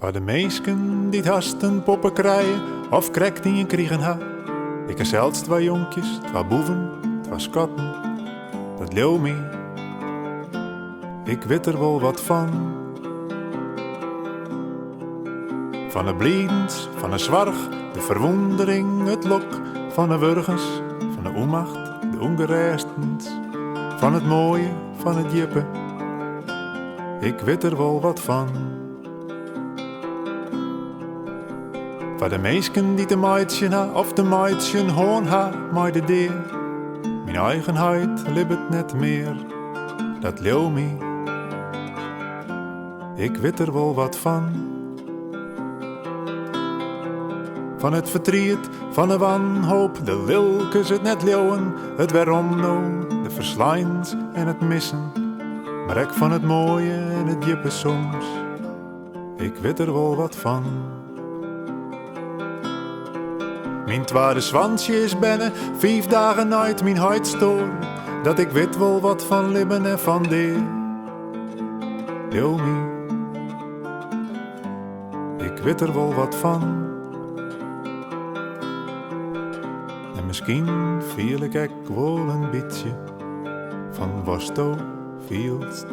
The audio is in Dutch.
Waar de meesken die het hasten poppen krijgen of krek die een kriegen ha. Ik heb zelfs 2 jonkjes, 2 boeven, 2 skatten, dat leeuw me. Ik weet er wel wat van. Van de bliedens, van de zwarg, de verwondering, het lok, van de wurgens, van de onmacht, de ongerijstens, van het mooie, van het jippen. Ik weet er wel wat van. Van de meesken die de meidjen ha, of de meidjen hoorn ha, maar de deer. Mijn eigenheid libbet net meer, dat leeuw me. Ik weet er wel wat van. Van het verdriet, van de wanhoop, de lilkes, het net leeuwen, het waarom nou, de verslijns en het missen. Maar ook van het mooie en het jippen soms. Ik weet er wel wat van. Mijn tweede zwansje is binnen, 5 dagen uit mijn huid stoor. Dat ik weet wel wat van libben en van deer. Leeuw me. Ik weet er wel wat van. En misschien viel ik ook wel een beetje van was to vielst.